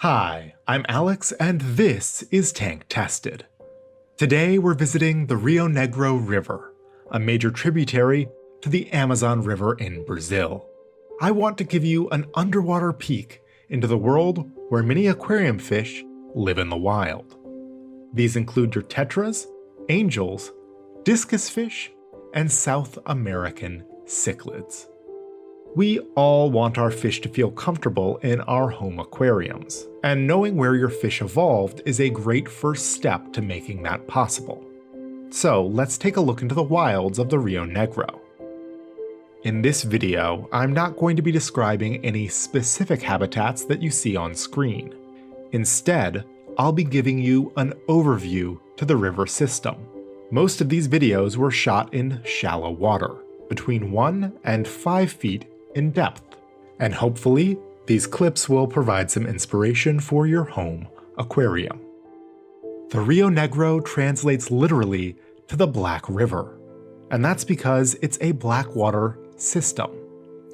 Hi, I'm Alex, and this is Tank Tested. Today we're visiting the Rio Negro River, a major tributary to the Amazon River in Brazil. I want to give you an underwater peek into the world where many aquarium fish live in the wild. These include your tetras, angels, discus fish, and South American cichlids. We all want our fish to feel comfortable in our home aquariums, and knowing where your fish evolved is a great first step to making that possible. So let's take a look into the wilds of the Rio Negro. In this video, I'm not going to be describing any specific habitats that you see on screen. Instead, I'll be giving you an overview to the river system. Most of these videos were shot in shallow water, between 1 and 5 feet in depth, and hopefully these clips will provide some inspiration for your home aquarium. The Rio Negro translates literally to the Black River, and that's because it's a black water system,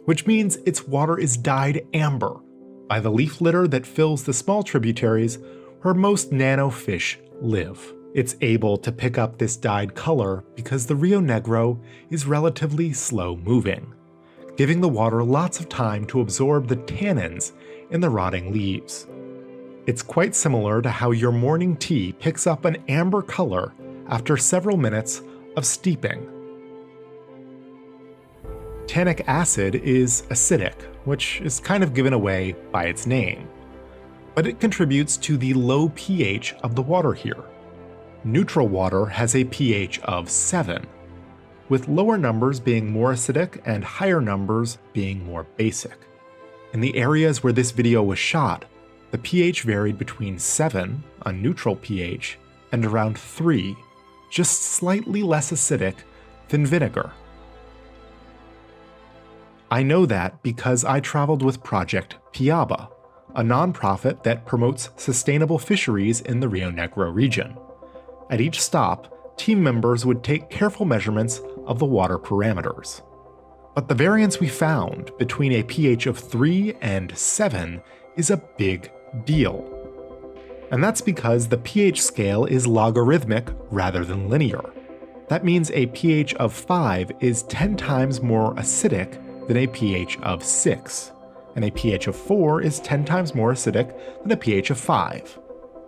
which means its water is dyed amber by the leaf litter that fills the small tributaries where most nano fish live. It's able to pick up this dyed color because the Rio Negro is relatively slow moving, giving the water lots of time to absorb the tannins in the rotting leaves. It's quite similar to how your morning tea picks up an amber color after several minutes of steeping. Tannic acid is acidic, which is kind of given away by its name, but it contributes to the low pH of the water here. Neutral water has a pH of 7, with lower numbers being more acidic and higher numbers being more basic. In the areas where this video was shot, the pH varied between 7, a neutral pH, and around 3, just slightly less acidic than vinegar. I know that because I traveled with Project Piaba, a nonprofit that promotes sustainable fisheries in the Rio Negro region. At each stop, team members would take careful measurements of the water parameters. But the variance we found between a pH of 3 and 7 is a big deal. And that's because the pH scale is logarithmic rather than linear. That means a pH of 5 is 10 times more acidic than a pH of 6, and a pH of 4 is 10 times more acidic than a pH of 5.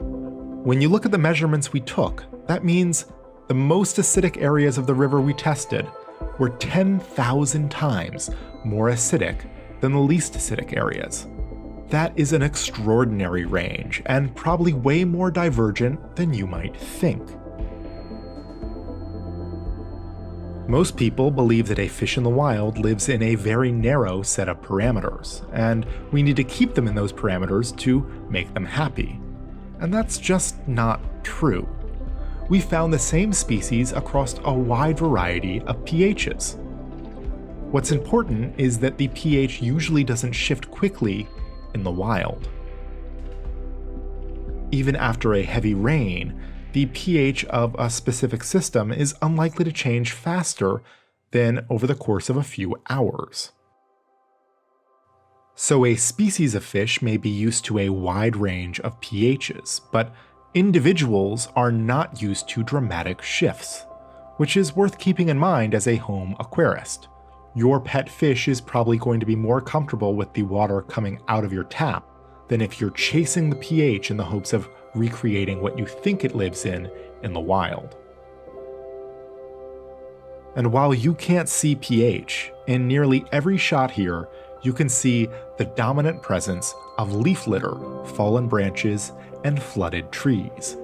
When you look at the measurements we took, that means the most acidic areas of the river we tested were 10,000 times more acidic than the least acidic areas. That is an extraordinary range, and probably way more divergent than you might think. Most people believe that a fish in the wild lives in a very narrow set of parameters, and we need to keep them in those parameters to make them happy. And that's just not true. We found the same species across a wide variety of pHs. What's important is that the pH usually doesn't shift quickly in the wild. Even after a heavy rain, the pH of a specific system is unlikely to change faster than over the course of a few hours. So a species of fish may be used to a wide range of pHs, but individuals are not used to dramatic shifts, which is worth keeping in mind as a home aquarist. Your pet fish is probably going to be more comfortable with the water coming out of your tap than if you're chasing the pH in the hopes of recreating what you think it lives in the wild. And while you can't see pH, in nearly every shot here, you can see the dominant presence of leaf litter, fallen branches, and flooded trees.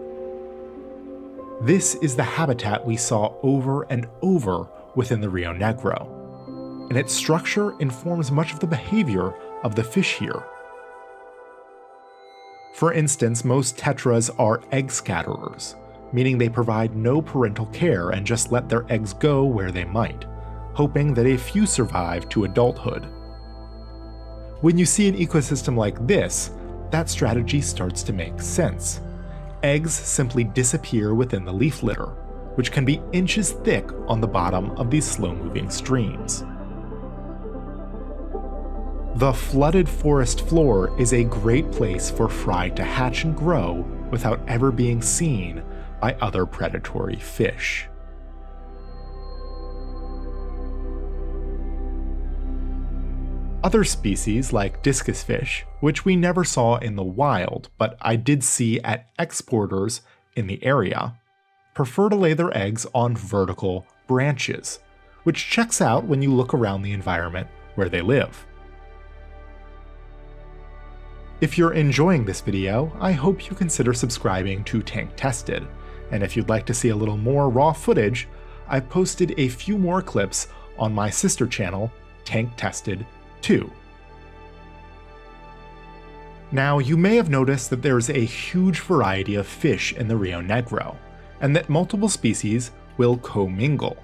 This is the habitat we saw over and over within the Rio Negro, and its structure informs much of the behavior of the fish here. For instance, most tetras are egg scatterers, meaning they provide no parental care and just let their eggs go where they might, hoping that a few survive to adulthood. When you see an ecosystem like this, that strategy starts to make sense. Eggs simply disappear within the leaf litter, which can be inches thick on the bottom of these slow-moving streams. The flooded forest floor is a great place for fry to hatch and grow without ever being seen by other predatory fish. Other species like discus fish, which we never saw in the wild but I did see at exporters in the area, prefer to lay their eggs on vertical branches, which checks out when you look around the environment where they live. If you're enjoying this video, I hope you consider subscribing to Tank Tested, and if you'd like to see a little more raw footage, I've posted a few more clips on my sister channel, Tank Tested 2. Now, you may have noticed that there's a huge variety of fish in the Rio Negro, and that multiple species will commingle,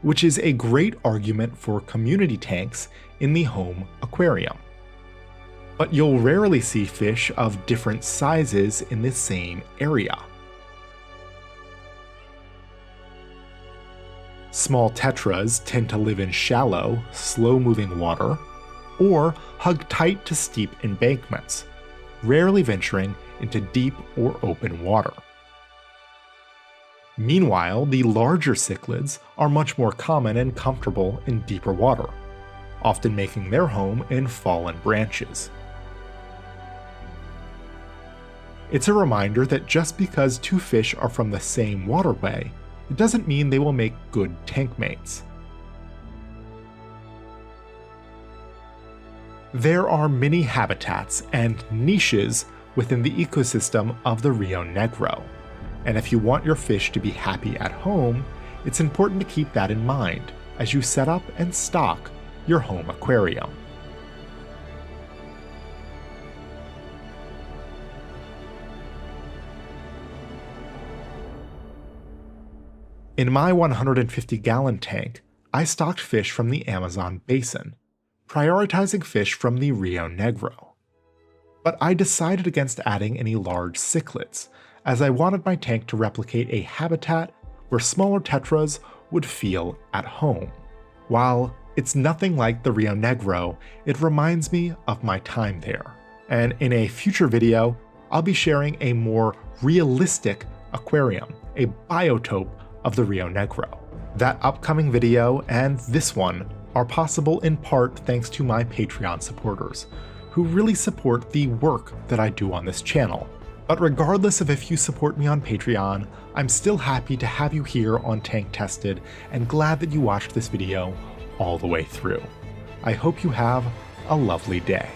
which is a great argument for community tanks in the home aquarium. But you'll rarely see fish of different sizes in the same area. Small tetras tend to live in shallow, slow-moving water, or hug tight to steep embankments, rarely venturing into deep or open water. Meanwhile, the larger cichlids are much more common and comfortable in deeper water, often making their home in fallen branches. It's a reminder that just because two fish are from the same waterway, it doesn't mean they will make good tank mates. There are many habitats and niches within the ecosystem of the Rio Negro, and if you want your fish to be happy at home, it's important to keep that in mind as you set up and stock your home aquarium. In my 150-gallon tank, I stocked fish from the Amazon basin, prioritizing fish from the Rio Negro. But I decided against adding any large cichlids, as I wanted my tank to replicate a habitat where smaller tetras would feel at home. While it's nothing like the Rio Negro, it reminds me of my time there, and in a future video, I'll be sharing a more realistic aquarium, a biotope of the Rio Negro. That upcoming video and this one are possible in part thanks to my Patreon supporters, who really support the work that I do on this channel. But regardless of if you support me on Patreon, I'm still happy to have you here on Tank Tested and glad that you watched this video all the way through. I hope you have a lovely day.